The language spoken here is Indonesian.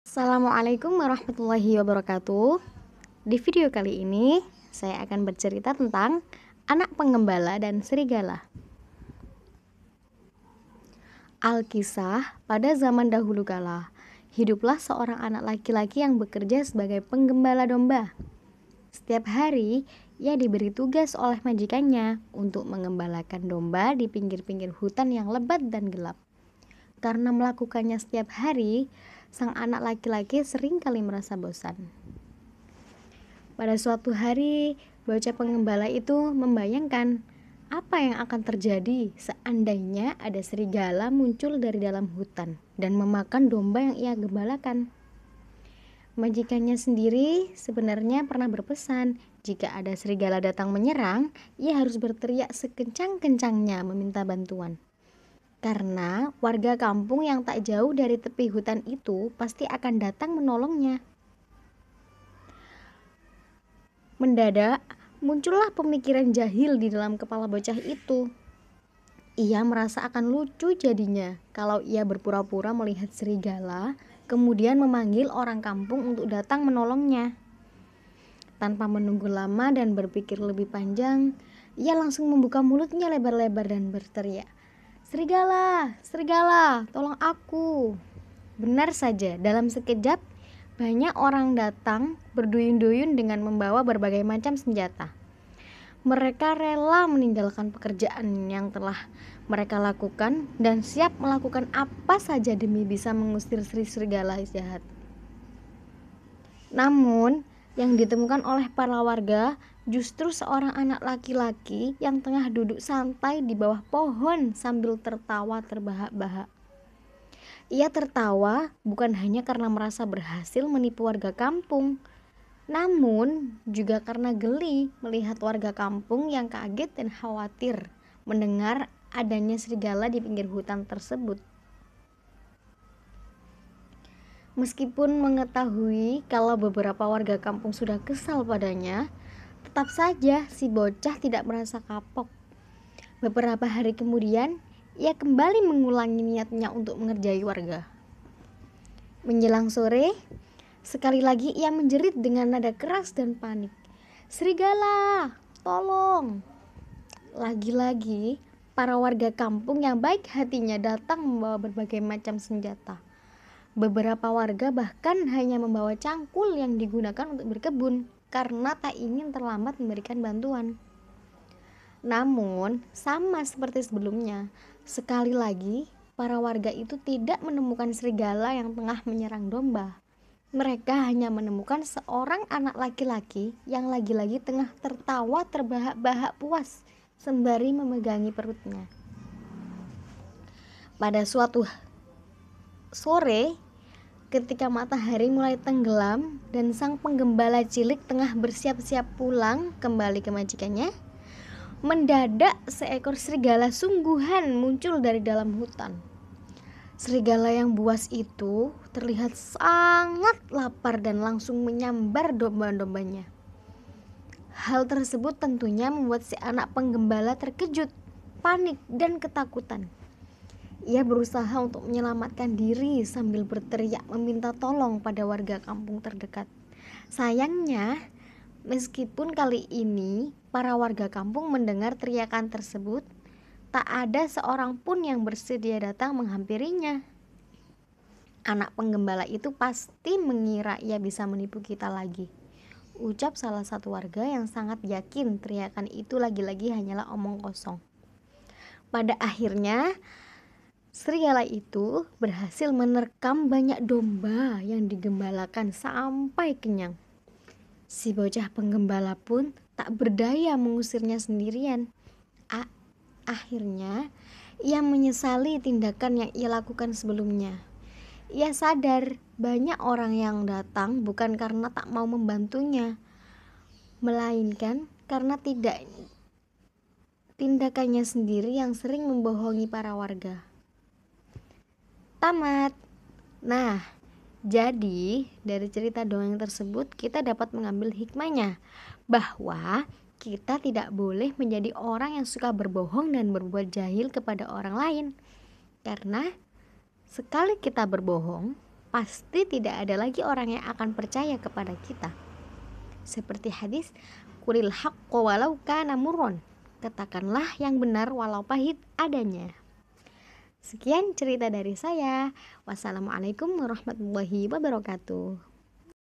Assalamualaikum warahmatullahi wabarakatuh. Di video kali ini saya akan bercerita tentang anak penggembala dan serigala. Alkisah, pada zaman dahulu kala, hiduplah seorang anak laki-laki yang bekerja sebagai penggembala domba. Setiap hari, ia diberi tugas oleh majikannya untuk mengembalakan domba di pinggir-pinggir hutan yang lebat dan gelap. Karena melakukannya setiap hari, sang anak laki-laki sering kali merasa bosan. Pada suatu hari, bocah penggembala itu membayangkan apa yang akan terjadi seandainya ada serigala muncul dari dalam hutan dan memakan domba yang ia gembalakan. Majikannya sendiri sebenarnya pernah berpesan, jika ada serigala datang menyerang, ia harus berteriak sekencang-kencangnya meminta bantuan. Karena warga kampung yang tak jauh dari tepi hutan itu pasti akan datang menolongnya. Mendadak, muncullah pemikiran jahil di dalam kepala bocah itu. Ia merasa akan lucu jadinya kalau ia berpura-pura melihat serigala, kemudian memanggil orang kampung untuk datang menolongnya. Tanpa menunggu lama dan berpikir lebih panjang, ia langsung membuka mulutnya lebar-lebar dan berteriak, "Serigala, serigala, tolong aku." Benar saja, dalam sekejap banyak orang datang berduyun-duyun dengan membawa berbagai macam senjata. Mereka rela meninggalkan pekerjaan yang telah mereka lakukan dan siap melakukan apa saja demi bisa mengusir serigala jahat. Namun, yang ditemukan oleh para warga justru seorang anak laki-laki yang tengah duduk santai di bawah pohon sambil tertawa terbahak-bahak. Ia tertawa bukan hanya karena merasa berhasil menipu warga kampung, namun juga karena geli melihat warga kampung yang kaget dan khawatir mendengar adanya serigala di pinggir hutan tersebut. Meskipun mengetahui kalau beberapa warga kampung sudah kesal padanya, tetap saja si bocah tidak merasa kapok. Beberapa hari kemudian, ia kembali mengulangi niatnya untuk mengerjai warga. Menjelang sore, sekali lagi ia menjerit dengan nada keras dan panik, "Serigala, tolong!" Lagi-lagi, para warga kampung yang baik hatinya datang membawa berbagai macam senjata. Beberapa warga bahkan hanya membawa cangkul yang digunakan untuk berkebun karena tak ingin terlambat memberikan bantuan. Namun, sama seperti sebelumnya, sekali lagi para warga itu tidak menemukan serigala yang tengah menyerang domba. Mereka hanya menemukan seorang anak laki-laki yang lagi-lagi tengah tertawa terbahak-bahak puas sembari memegangi perutnya. Pada suatu sore, ketika matahari mulai tenggelam dan sang penggembala cilik tengah bersiap-siap pulang kembali ke majikannya, mendadak seekor serigala sungguhan muncul dari dalam hutan. Serigala yang buas itu terlihat sangat lapar dan langsung menyambar domba-dombanya. Hal tersebut tentunya membuat si anak penggembala terkejut, panik, dan ketakutan. Ia berusaha untuk menyelamatkan diri sambil berteriak meminta tolong pada warga kampung terdekat. Sayangnya, meskipun kali ini para warga kampung mendengar teriakan tersebut, tak ada seorang pun yang bersedia datang menghampirinya. "Anak penggembala itu pasti mengira ia bisa menipu kita lagi," ucap salah satu warga yang sangat yakin teriakan itu lagi-lagi hanyalah omong kosong. Pada akhirnya, serigala itu berhasil menerkam banyak domba yang digembalakan sampai kenyang. Si bocah penggembala pun tak berdaya mengusirnya sendirian. Akhirnya, ia menyesali tindakan yang ia lakukan sebelumnya. Ia sadar banyak orang yang datang bukan karena tak mau membantunya, melainkan karena tindakannya sendiri yang sering membohongi para warga. Tamat. Nah, jadi dari cerita dongeng tersebut kita dapat mengambil hikmahnya bahwa kita tidak boleh menjadi orang yang suka berbohong dan berbuat jahil kepada orang lain. Karena sekali kita berbohong, pasti tidak ada lagi orang yang akan percaya kepada kita. Seperti hadis, "Qulil haqqo walau kana murron." Katakanlah yang benar walau pahit adanya. Sekian cerita dari saya. Wassalamualaikum warahmatullahi wabarakatuh.